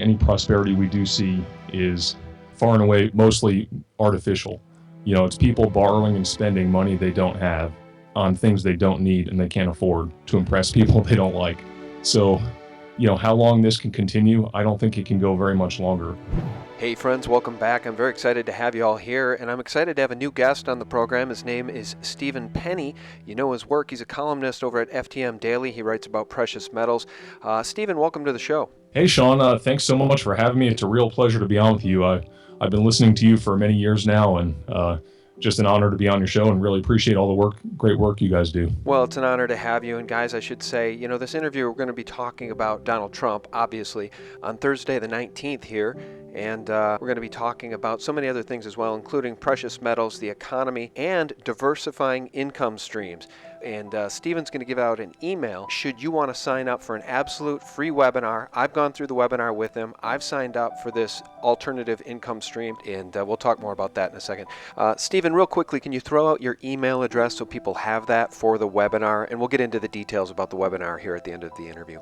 Any prosperity we do see is far and away mostly artificial. It's people borrowing and spending money they don't have on things they don't need and they can't afford to impress people they don't like. So, how long this can continue, I don't think it can go very much longer. Hey friends, welcome back. I'm very excited to have you all here, and I'm excited to have a new guest on the program. His name is Stephen Penny. You know his work. He's a columnist over at FTM Daily. He writes about precious metals. Stephen, welcome to the show. Hey Sean, thanks so much for having me. It's a real pleasure to be on with you. I've been listening to you for many years now, and just an honor to be on your show, and really appreciate all the great work you guys do. Well, it's an honor to have you. And guys, I should say, this interview, we're going to be talking about Donald Trump, obviously, on Thursday the 19th here. And we're going to be talking about so many other things as well, including precious metals, the economy, and diversifying income streams. And Stephen's going to give out an email should you want to sign up for an absolute free webinar. I've gone through the webinar with him. I've signed up for this alternative income stream, and we'll talk more about that in a second. Stephen, real quickly, can you throw out your email address so people have that for the webinar? And we'll get into the details about the webinar here at the end of the interview.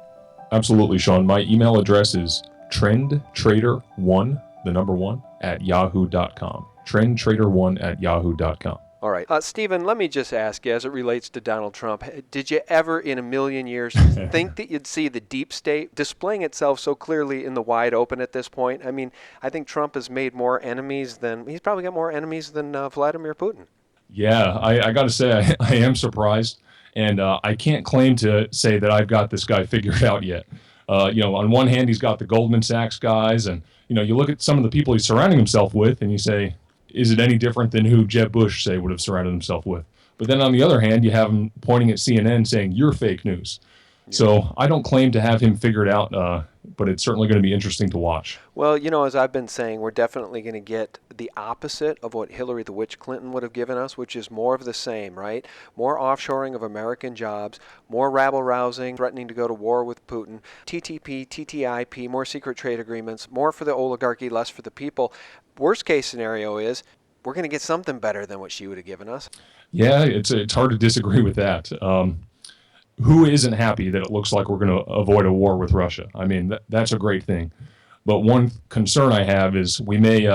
Absolutely, Sean. My email address is trendtrader1, the number 1, at yahoo.com. Trendtrader1 at yahoo.com. All right. Stephen, let me just ask you, as it relates to Donald Trump, did you ever in a million years think that you'd see the deep state displaying itself so clearly in the wide open at this point? I mean, I think Trump has made more enemies he's probably got more enemies than Vladimir Putin. Yeah, I got to say, I am surprised, and I can't claim to say that I've got this guy figured out yet. On one hand, he's got the Goldman Sachs guys, and, you look at some of the people he's surrounding himself with, and you say, is it any different than who Jeb Bush, say, would have surrounded himself with? But then on the other hand, you have him pointing at CNN saying, you're fake news. Yeah. So I don't claim to have him figured out, but it's certainly going to be interesting to watch. Well, as I've been saying, we're definitely going to get the opposite of what Hillary the Witch Clinton would have given us, which is more of the same, right? More offshoring of American jobs, more rabble-rousing, threatening to go to war with Putin, TTP, TTIP, more secret trade agreements, more for the oligarchy, less for the people. Worst case scenario is we're going to get something better than what she would have given us. Yeah, it's hard to disagree with that. Who isn't happy that it looks like we're going to avoid a war with Russia? I mean, that's a great thing. But one concern I have is we may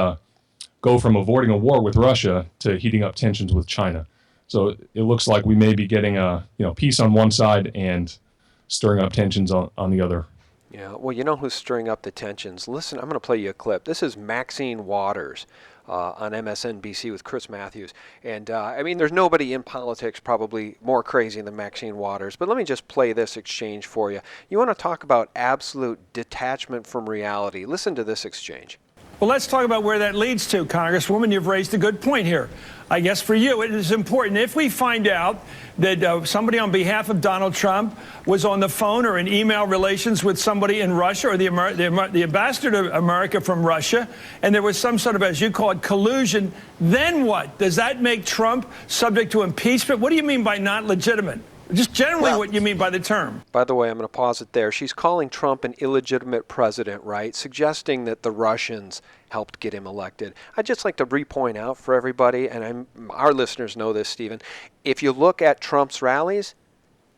go from avoiding a war with Russia to heating up tensions with China. So it looks like we may be getting peace on one side and stirring up tensions on the other. Yeah, well, you know who's stirring up the tensions? Listen, I'm going to play you a clip. This is Maxine Waters on MSNBC with Chris Matthews. And, there's nobody in politics probably more crazy than Maxine Waters. But let me just play this exchange for you. You want to talk about absolute detachment from reality. Listen to this exchange. Well, let's talk about where that leads to, Congresswoman. You've raised a good point here. I guess for you, it is important. If we find out that somebody on behalf of Donald Trump was on the phone or in email relations with somebody in Russia or the ambassador to America from Russia, and there was some sort of, as you call it, collusion, then what? Does that make Trump subject to impeachment? What do you mean by not legitimate? Just generally what you mean by the term. By the way, I'm going to pause it there. She's calling Trump an illegitimate president, right? Suggesting that the Russians helped get him elected. I'd just like to repoint out for everybody, and our listeners know this, Stephen. If you look at Trump's rallies,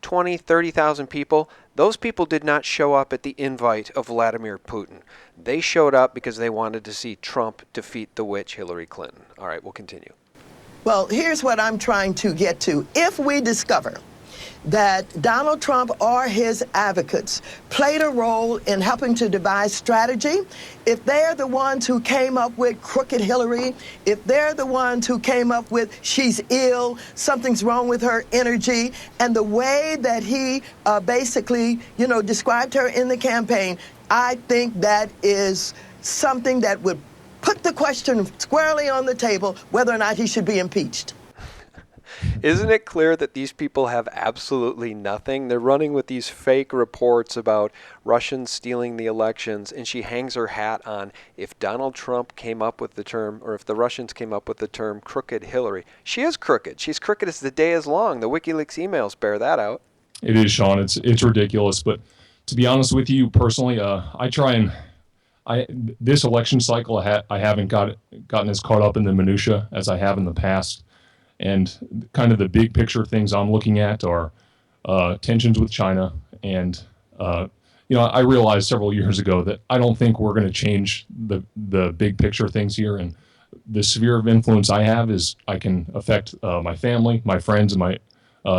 20, 30,000 people, those people did not show up at the invite of Vladimir Putin. They showed up because they wanted to see Trump defeat the witch Hillary Clinton. All right, we'll continue. Well, here's what I'm trying to get to. If we discover that Donald Trump or his advocates played a role in helping to devise strategy, if they're the ones who came up with crooked Hillary, if they're the ones who came up with she's ill, something's wrong with her energy, and the way that he basically, described her in the campaign, I think that is something that would put the question squarely on the table whether or not he should be impeached. Isn't it clear that these people have absolutely nothing? They're running with these fake reports about Russians stealing the elections, and she hangs her hat on if Donald Trump came up with the term, or if the Russians came up with the term crooked Hillary. She is crooked. She's crooked as the day is long. The WikiLeaks emails bear that out. It is, Sean. It's ridiculous. But to be honest with you personally, this election cycle, I haven't gotten as caught up in the minutia as I have in the past. And kind of the big picture things I'm looking at are tensions with China and I realized several years ago that I don't think we're going to change the big picture things here. And the sphere of influence I have is I can affect my family, my friends, and my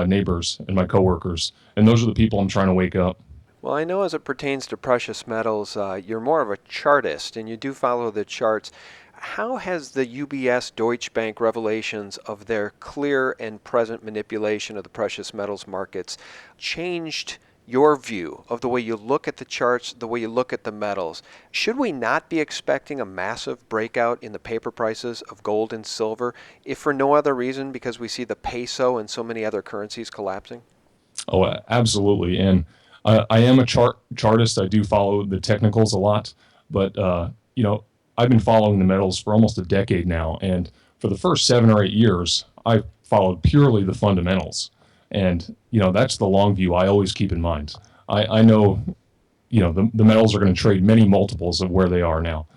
neighbors and my coworkers. And those are the people I'm trying to wake up. Well, I know as it pertains to precious metals, you're more of a chartist and you do follow the charts. How has the UBS Deutsche Bank revelations of their clear and present manipulation of the precious metals markets changed your view of the way you look at the charts, the way you look at the metals? Should we not be expecting a massive breakout in the paper prices of gold and silver, if for no other reason because we see the peso and so many other currencies collapsing? Oh, absolutely. And I am a chartist. I do follow the technicals a lot, but I've been following the metals for almost a decade now, and for the first 7 or 8 years, I followed purely the fundamentals. And that's the long view I always keep in mind. I know the metals are going to trade many multiples of where they are now,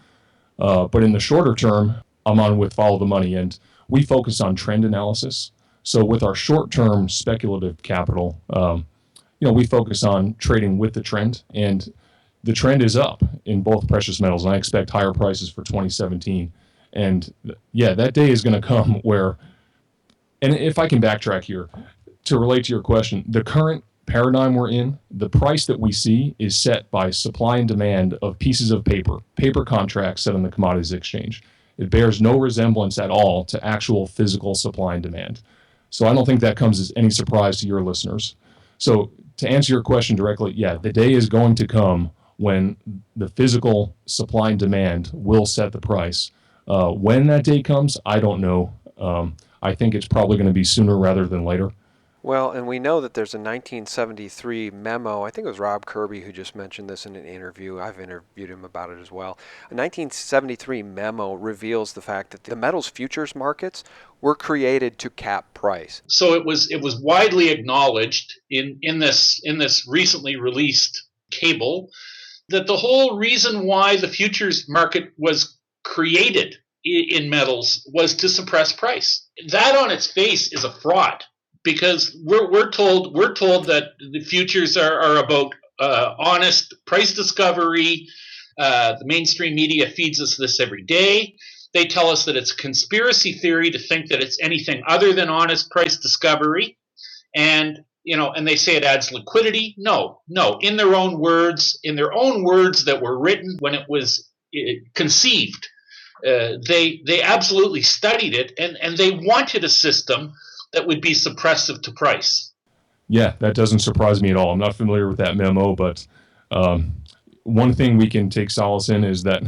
but in the shorter term, I'm on with follow the money, and we focus on trend analysis. So with our short-term speculative capital, we focus on trading with the trend, and the trend is up in both precious metals, and I expect higher prices for 2017. And yeah, that day is going to come where, and if I can backtrack here to relate to your question, the current paradigm we're in, the price that we see is set by supply and demand of pieces of paper contracts set on the commodities exchange. It bears no resemblance at all to actual physical supply and demand. So I don't think that comes as any surprise to your listeners. So to answer your question directly, yeah, the day is going to come when the physical supply and demand will set the price. When that day comes, I don't know. I think it's probably going to be sooner rather than later. Well, and we know that there's a 1973 memo. I think it was Rob Kirby who just mentioned this in an interview. I've interviewed him about it as well. A 1973 memo reveals the fact that the metals futures markets were created to cap price. So it was widely acknowledged in this recently released cable that the whole reason why the futures market was created in metals was to suppress price. That on its face is a fraud, because we're told that the futures are about honest price discovery. The mainstream media feeds us this every day. They tell us that it's a conspiracy theory to think that it's anything other than honest price discovery, and they say it adds liquidity. No. In their own words that were written when it was conceived, they absolutely studied it, and they wanted a system that would be suppressive to price. Yeah, that doesn't surprise me at all. I'm not familiar with that memo, but one thing we can take solace in is that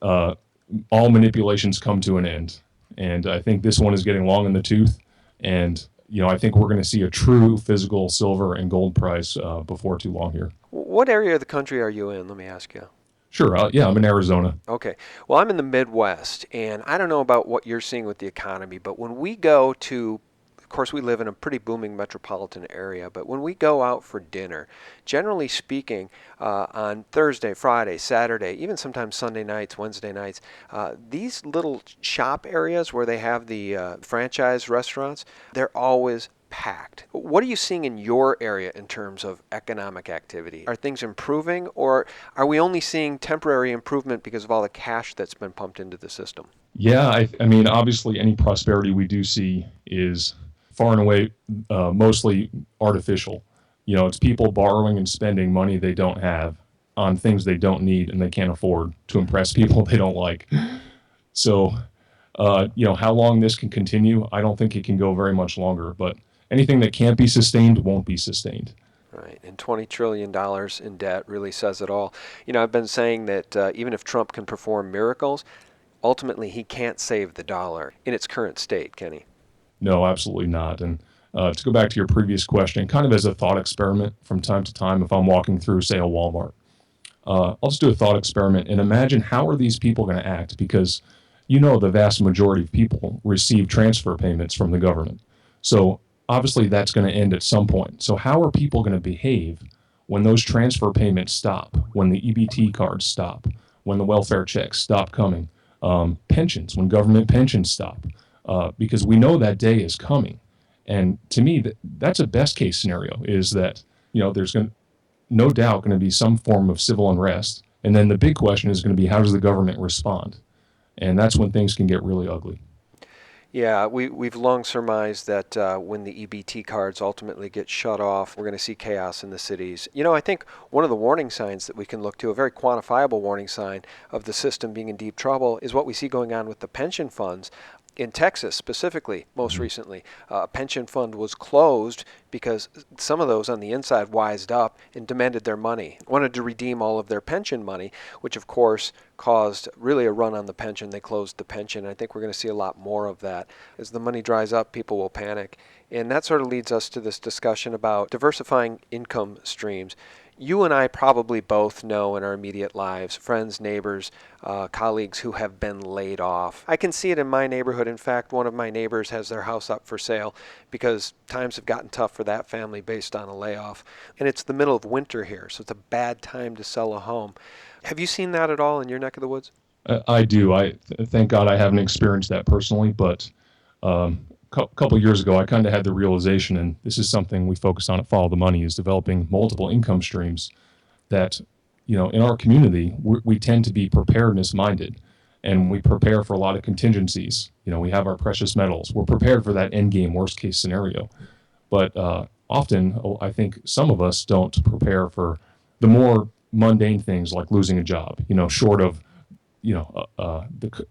all manipulations come to an end. And I think this one is getting long in the tooth. And, I think we're going to see a true physical silver and gold price before too long here. What area of the country are you in? Let me ask you. Sure. I'm in Arizona. Okay. Well, I'm in the Midwest, and I don't know about what you're seeing with the economy, but when we go to, of course, we live in a pretty booming metropolitan area, but when we go out for dinner, generally speaking, on Thursday, Friday, Saturday, even sometimes Sunday nights, Wednesday nights, these little shop areas where they have the franchise restaurants, they're always packed. What are you seeing in your area in terms of economic activity? Are things improving, or are we only seeing temporary improvement because of all the cash that's been pumped into the system? Yeah, I mean, obviously any prosperity we do see is far and away mostly artificial. It's people borrowing and spending money they don't have on things they don't need and they can't afford to impress people they don't like. So, how long this can continue, I don't think it can go very much longer, but anything that can't be sustained won't be sustained. Right, and $20 trillion in debt really says it all. I've been saying that even if Trump can perform miracles, ultimately he can't save the dollar in its current state, can he? No, absolutely not. And to go back to your previous question, kind of as a thought experiment from time to time, if I'm walking through, say, a Walmart, I'll just do a thought experiment and imagine how are these people going to act, because the vast majority of people receive transfer payments from the government. So obviously that's going to end at some point. So how are people going to behave when those transfer payments stop, when the EBT cards stop, when the welfare checks stop coming, pensions, when government pensions stop? Because we know that day is coming. And to me, that's a best case scenario, is that, there's going to, no doubt going to be some form of civil unrest. And then the big question is going to be, how does the government respond? And that's when things can get really ugly. Yeah, we've long surmised that when the EBT cards ultimately get shut off, we're going to see chaos in the cities. I think one of the warning signs that we can look to, a very quantifiable warning sign of the system being in deep trouble, is what we see going on with the pension funds. In Texas specifically, most recently, a pension fund was closed because some of those on the inside wised up and demanded their money, wanted to redeem all of their pension money, which of course caused really a run on the pension. They closed the pension. I think we're going to see a lot more of that. As the money dries up, people will panic. And that sort of leads us to this discussion about diversifying income streams. You and I probably both know in our immediate lives, friends, neighbors, colleagues who have been laid off. I can see it in my neighborhood. In fact, one of my neighbors has their house up for sale because times have gotten tough for that family based on a layoff. And it's the middle of winter here, so it's a bad time to sell a home. Have you seen that at all in your neck of the woods? I do. Thank God I haven't experienced that personally, but couple years ago, I kind of had the realization, and this is something we focus on at Follow the Money, is developing multiple income streams that, in our community, we tend to be preparedness minded, and we prepare for a lot of contingencies. We have our precious metals. We're prepared for that end game worst case scenario. But often, I think some of us don't prepare for the more mundane things like losing a job, short of, the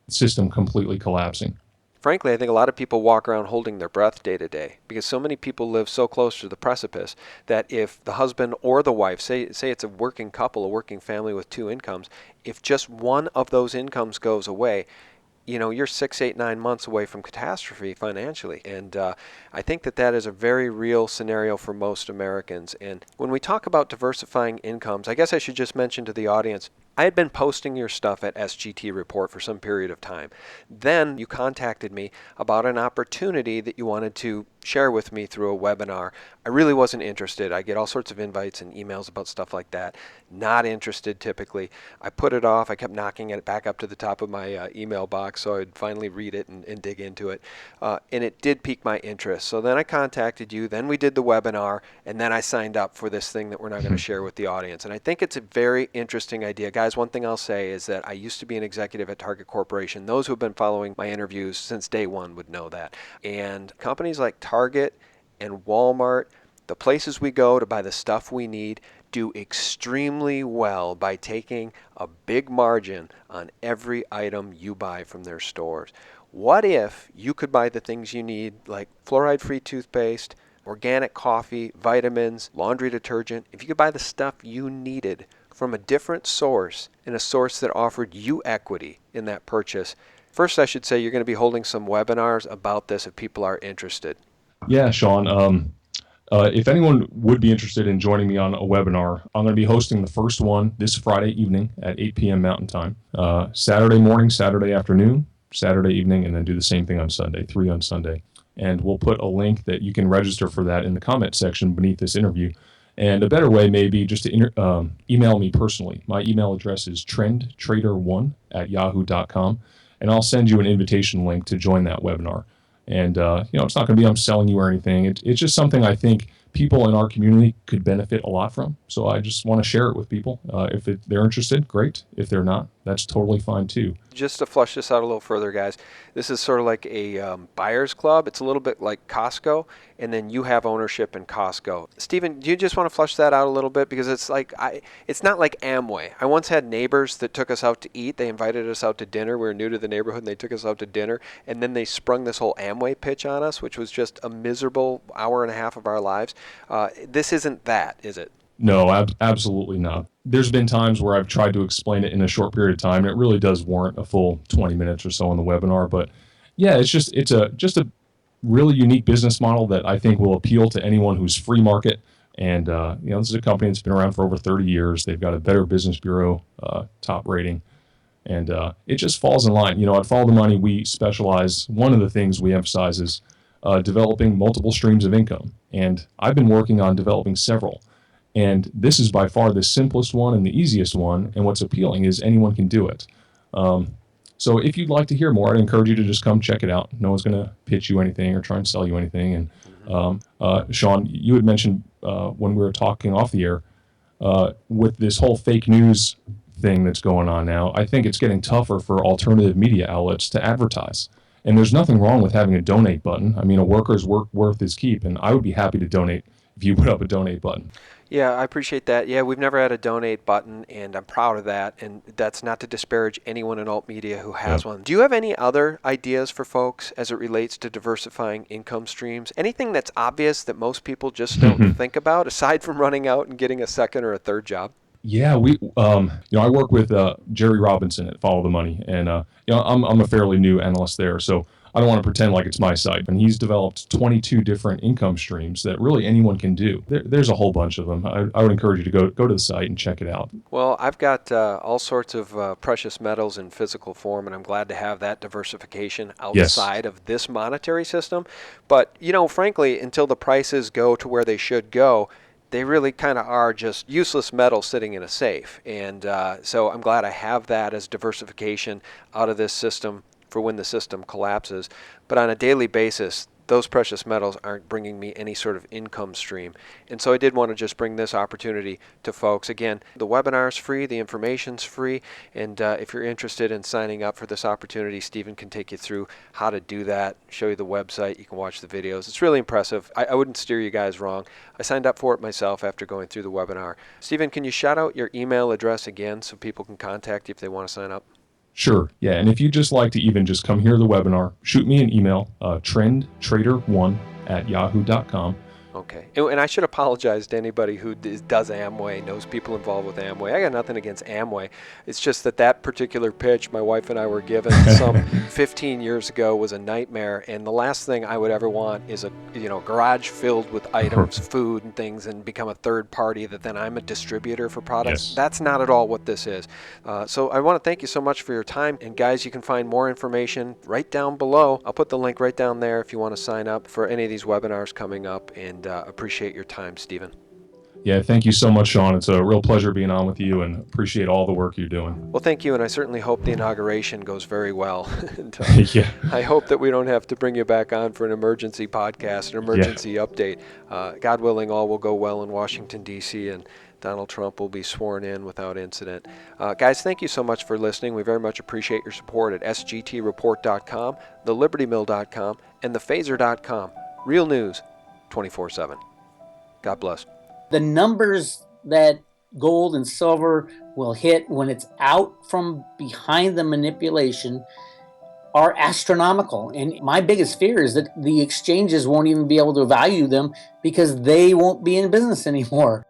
system completely collapsing. Frankly, I think a lot of people walk around holding their breath day to day because so many people live so close to the precipice that if the husband or the wife, say it's a working couple, a working family with two incomes, if just one of those incomes goes away, you're 6, 8, 9 months away from catastrophe financially. And I think that is a very real scenario for most Americans. And when we talk about diversifying incomes, I guess I should just mention to the audience, I had been posting your stuff at SGT Report for some period of time. Then you contacted me about an opportunity that you wanted to share with me through a webinar. I really wasn't interested. I get all sorts of invites and emails about stuff like that. Not interested typically. I put it off. I kept knocking it back up to the top of my email box so I'd finally read it and dig into it. And it did pique my interest. So then I contacted you. Then we did the webinar. And then I signed up for this thing that we're not going to share with the audience. And I think it's a very interesting idea. Guys, one thing I'll say is that I used to be an executive at Target Corporation. Those who have been following my interviews since day one would know that. And companies like Target and Walmart, the places we go to buy the stuff we need, do extremely well by taking a big margin on every item you buy from their stores. What if you could buy the things you need, like fluoride-free toothpaste, organic coffee, vitamins, laundry detergent, if you could buy the stuff you needed from a different source, and a source that offered you equity in that purchase? First, I should say you're going to be holding some webinars about this if people are interested. Yeah, Sean. If anyone would be interested in joining me on a webinar, I'm going to be hosting the first one this Friday evening at 8 p.m. Mountain Time. Saturday morning, Saturday afternoon, Saturday evening, and then do the same thing on Sunday, 3 on Sunday. And we'll put a link that you can register for that in the comment section beneath this interview. And a better way may be just to email me personally. My email address is trendtrader1@yahoo.com, and I'll send you an invitation link to join that webinar. And, it's not going to be I'm selling you or anything. It's just something I think people in our community could benefit a lot from. So I just want to share it with people. If they're interested, great. If they're not, that's totally fine too. Just to flush this out a little further, guys, this is sort of like a buyer's club. It's a little bit like Costco, and then you have ownership in Costco. Stephen, do you just want to flush that out a little bit? Because it's not like Amway. I once had neighbors that took us out to eat. They invited us out to dinner. We were new to the neighborhood, and they took us out to dinner, and then they sprung this whole Amway pitch on us, which was just a miserable hour and a half of our lives. This isn't that, is it? No, absolutely not. There's been times where I've tried to explain it in a short period of time, and it really does warrant a full 20 minutes or so on the webinar. But yeah, it's a really unique business model that I think will appeal to anyone who's free market. And this is a company that's been around for over 30 years. They've got a Better Business Bureau top rating, and it just falls in line. At Follow the Money, we specialize. One of the things we emphasize is developing multiple streams of income, and I've been working on developing several. And this is by far the simplest one and the easiest one. And what's appealing is anyone can do it. So if you'd like to hear more, I'd encourage you to just come check it out. No one's going to pitch you anything or try and sell you anything. And Sean, you had mentioned when we were talking off the air with this whole fake news thing that's going on now, I think it's getting tougher for alternative media outlets to advertise. And there's nothing wrong with having a donate button. I mean, a worker's worth his keep, and I would be happy to donate if you put up a donate button. Yeah, I appreciate that. Yeah, we've never had a donate button, and I'm proud of that. And that's not to disparage anyone in alt media who has one. Do you have any other ideas for folks as it relates to diversifying income streams? Anything that's obvious that most people just don't think about, aside from running out and getting a second or a third job? Yeah, I work with Jerry Robinson at Follow the Money, and I'm a fairly new analyst there, so I don't want to pretend like it's my site. And he's developed 22 different income streams that really anyone can do. There's a whole bunch of them. I would encourage you to go to the site and check it out. Well, I've got all sorts of precious metals in physical form, and I'm glad to have that diversification outside of this monetary system. But, frankly, until the prices go to where they should go, they really kind of are just useless metal sitting in a safe. And so I'm glad I have that as diversification out of this system for when the system collapses. But on a daily basis, those precious metals aren't bringing me any sort of income stream. And so I did want to just bring this opportunity to folks. Again, the webinar is free, the information's free, and if you're interested in signing up for this opportunity, Stephen can take you through how to do that, show you the website, you can watch the videos. It's really impressive. I wouldn't steer you guys wrong. I signed up for it myself after going through the webinar. Stephen, can you shout out your email address again so people can contact you if they want to sign up? Sure. Yeah. And if you'd just like to even just come hear the webinar, shoot me an email, trendtrader1@yahoo.com. Okay. And I should apologize to anybody who does Amway, knows people involved with Amway. I got nothing against Amway. It's just that particular pitch my wife and I were given some 15 years ago was a nightmare. And the last thing I would ever want is a garage filled with items, food and things, and become a third party that then I'm a distributor for products. Yes. That's not at all what this is. So I want to thank you so much for your time. And guys, you can find more information right down below. I'll put the link right down there if you want to sign up for any of these webinars coming up. And appreciate your time, Stephen. Yeah, thank you so much, Sean. It's a real pleasure being on with you, and appreciate all the work you're doing. Well, thank you, and I certainly hope the inauguration goes very well. And, Yeah. I hope that we don't have to bring you back on for an emergency podcast, an emergency update. God willing, all will go well in Washington, D.C., and Donald Trump will be sworn in without incident. Guys, thank you so much for listening. We very much appreciate your support at sgtreport.com, thelibertymill.com, and thephaser.com. Real news 24/7. God bless. The numbers that gold and silver will hit when it's out from behind the manipulation are astronomical. And my biggest fear is that the exchanges won't even be able to value them because they won't be in business anymore.